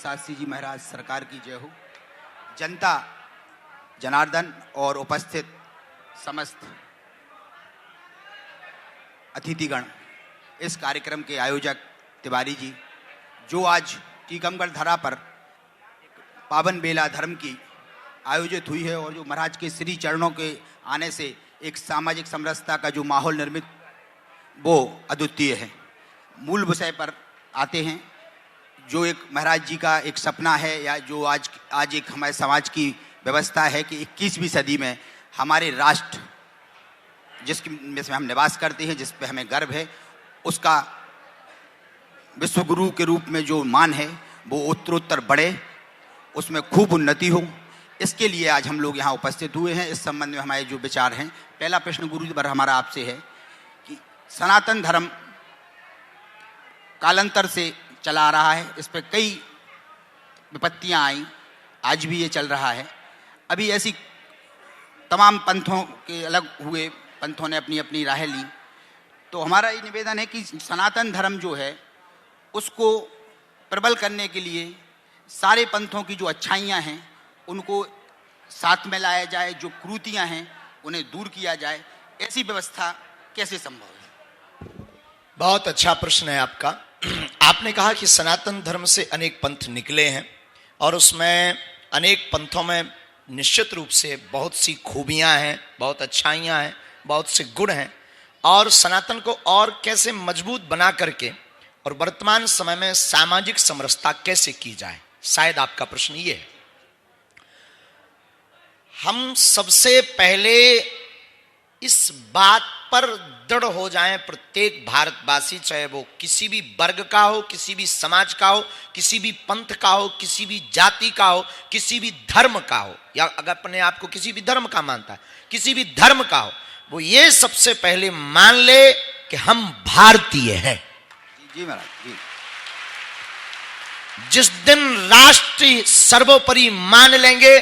शास्त्री जी महाराज सरकार की जय हो। जनता जनार्दन और उपस्थित समस्त अतिथिगण, इस कार्यक्रम के आयोजक तिवारी जी, जो आज टीकमगढ़ धरा पर पावन बेला धर्म की आयोजित हुई है और जो महाराज के श्री चरणों के आने से एक सामाजिक समरसता का जो माहौल निर्मित, वो अद्वितीय है। मूल विषय पर आते हैं, जो एक महाराज जी का एक सपना है या जो आज एक हमारे समाज की व्यवस्था है कि 21वीं सदी में हमारे राष्ट्र जिसमें हम निवास करते हैं, जिस पे हमें गर्व है, उसका विश्व गुरु के रूप में जो मान है वो उत्तरोत्तर बढ़े, उसमें खूब उन्नति हो। इसके लिए आज हम लोग यहाँ उपस्थित हुए हैं। इस संबंध में हमारे जो विचार हैं, पहला प्रश्न गुरु जी पर हमारा आपसे है कि सनातन धर्म कालांतर से चला आ रहा है, इस पर कई विपत्तियाँ आई, आज भी ये चल रहा है। अभी ऐसी तमाम पंथों के अलग हुए, पंथों ने अपनी अपनी राहें ली, तो हमारा ये निवेदन है कि सनातन धर्म जो है उसको प्रबल करने के लिए सारे पंथों की जो अच्छाइयाँ हैं उनको साथ में लाया जाए, जो क्रूतियाँ हैं उन्हें दूर किया जाए। ऐसी व्यवस्था कैसे संभव है? बहुत अच्छा प्रश्न है आपका। आपने कहा कि सनातन धर्म से अनेक पंथ निकले हैं और उसमें अनेक पंथों में निश्चित रूप से बहुत सी खूबियां हैं, बहुत अच्छाइयां हैं, बहुत से गुण हैं, और सनातन को और कैसे मजबूत बना करके और वर्तमान समय में सामाजिक समरसता कैसे की जाए, शायद आपका प्रश्न ये है। हम सबसे पहले इस बात पर दृढ़ हो जाएं, प्रत्येक भारतवासी, चाहे वो किसी भी वर्ग का हो, किसी भी समाज का हो, किसी भी पंथ का हो, किसी भी जाति का हो, किसी भी धर्म का हो, या अगर अपने आप को किसी भी धर्म का मानता है, किसी भी धर्म का हो, वो ये सबसे पहले मान ले कि हम भारतीय हैं। जी महाराज जी। जिस दिन राष्ट्र सर्वोपरि मान लेंगे,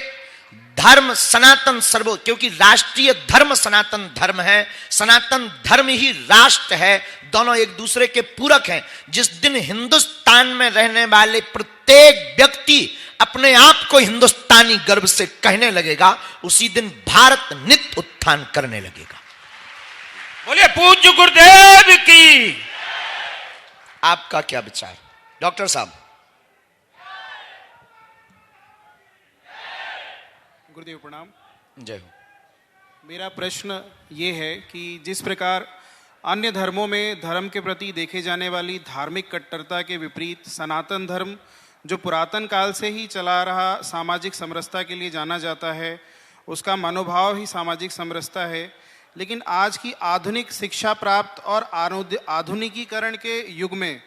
धर्म सनातन सर्वो, क्योंकि राष्ट्रीय धर्म सनातन धर्म है, सनातन धर्म ही राष्ट्र है, दोनों एक दूसरे के पूरक हैं। जिस दिन हिंदुस्तान में रहने वाले प्रत्येक व्यक्ति अपने आप को हिंदुस्तानी गर्व से कहने लगेगा, उसी दिन भारत नित्य उत्थान करने लगेगा। बोलिए पूज्य गुरुदेव की। आपका क्या विचार डॉक्टर साहब? गुरुदेव प्रणाम। जय हो। मेरा प्रश्न ये है कि जिस प्रकार अन्य धर्मों में धर्म के प्रति देखे जाने वाली धार्मिक कट्टरता के विपरीत सनातन धर्म, जो पुरातन काल से ही चला रहा सामाजिक समरसता के लिए जाना जाता है, उसका मनोभाव ही सामाजिक समरसता है, लेकिन आज की आधुनिक शिक्षा प्राप्त और आधुनिकीकरण के युग में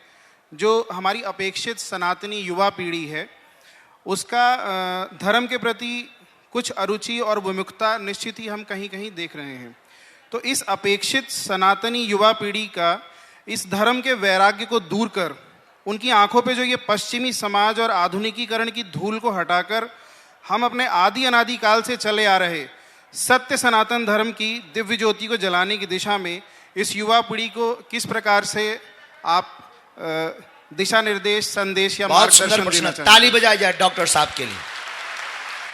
जो हमारी अपेक्षित सनातनी युवा पीढ़ी है, उसका धर्म के प्रति कुछ अरुचि और विमुखता निश्चित ही हम कहीं कहीं देख रहे हैं। तो इस अपेक्षित सनातनी युवा पीढ़ी का इस धर्म के वैराग्य को दूर कर उनकी आंखों पे जो ये पश्चिमी समाज और आधुनिकीकरण की धूल को हटाकर हम अपने आदि अनादि काल से चले आ रहे सत्य सनातन धर्म की दिव्य ज्योति को जलाने की दिशा में इस युवा पीढ़ी को किस प्रकार से आप दिशा निर्देश, संदेश या मार्गदर्शन देना चाहेंगे? ताली बजाई जाए डॉक्टर साहब के लिए।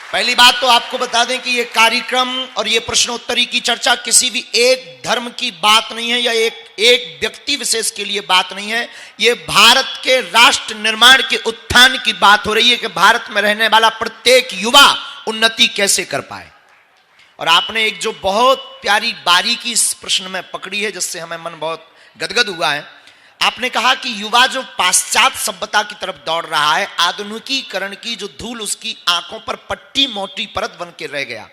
पहली बात तो आपको बता दें कि ये कार्यक्रम और ये प्रश्नोत्तरी की चर्चा किसी भी एक धर्म की बात नहीं है या एक व्यक्ति विशेष के लिए बात नहीं है। ये भारत के राष्ट्र निर्माण के उत्थान की बात हो रही है कि भारत में रहने वाला प्रत्येक युवा उन्नति कैसे कर पाए। और आपने एक जो बहुत प्यारी बारीकी इस प्रश्न में पकड़ी है, जिससे हमें मन बहुत गदगद हुआ है। आपने कहा कि युवा जो पाश्चात्य सभ्यता की तरफ दौड़ रहा है, आधुनिकीकरण की जो धूल उसकी आंखों पर पट्टी मोटी परत बन के रह गया,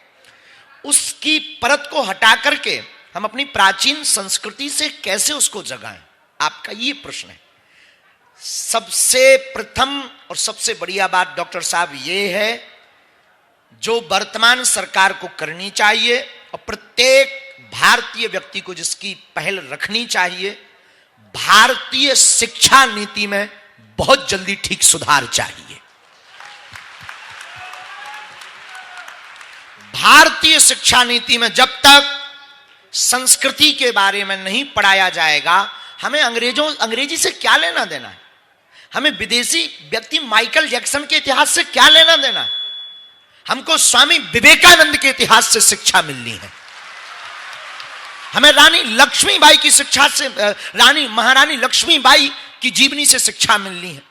उसकी परत को हटा करके हम अपनी प्राचीन संस्कृति से कैसे उसको जगाएं, आपका ये प्रश्न है। सबसे प्रथम और सबसे बढ़िया बात डॉक्टर साहब ये है, जो वर्तमान सरकार को करनी चाहिए और प्रत्येक भारतीय व्यक्ति को जिसकी पहल रखनी चाहिए, भारतीय शिक्षा नीति में बहुत जल्दी ठीक सुधार चाहिए। भारतीय शिक्षा नीति में जब तक संस्कृति के बारे में नहीं पढ़ाया जाएगा, हमें अंग्रेजी से क्या लेना देना है। हमें विदेशी व्यक्ति माइकल जैक्सन के इतिहास से क्या लेना देना? हमको स्वामी विवेकानंद के इतिहास से शिक्षा मिलनी है। हमें रानी लक्ष्मीबाई की शिक्षा से, महारानी लक्ष्मीबाई की जीवनी से शिक्षा मिलनी है।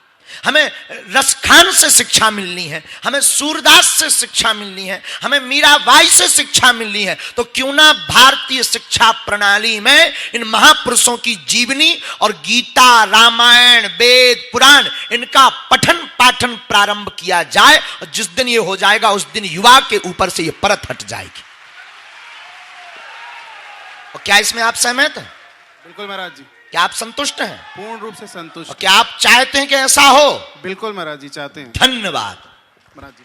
हमें रसखान से शिक्षा मिलनी है, हमें सूरदास से शिक्षा मिलनी है, हमें मीराबाई से शिक्षा मिलनी है। तो क्यों ना भारतीय शिक्षा प्रणाली में इन महापुरुषों की जीवनी और गीता, रामायण, वेद, पुराण, इनका पठन पाठन प्रारंभ किया जाए। और जिस दिन ये हो जाएगा उस दिन युवा के ऊपर से ये परत हट जाएगी। और क्या इसमें आप सहमत हैं? बिल्कुल महाराज जी, क्या आप संतुष्ट हैं? पूर्ण रूप से संतुष्ट। और क्या आप चाहते हैं कि ऐसा हो? बिल्कुल महाराज जी, चाहते हैं। धन्यवाद महाराज जी।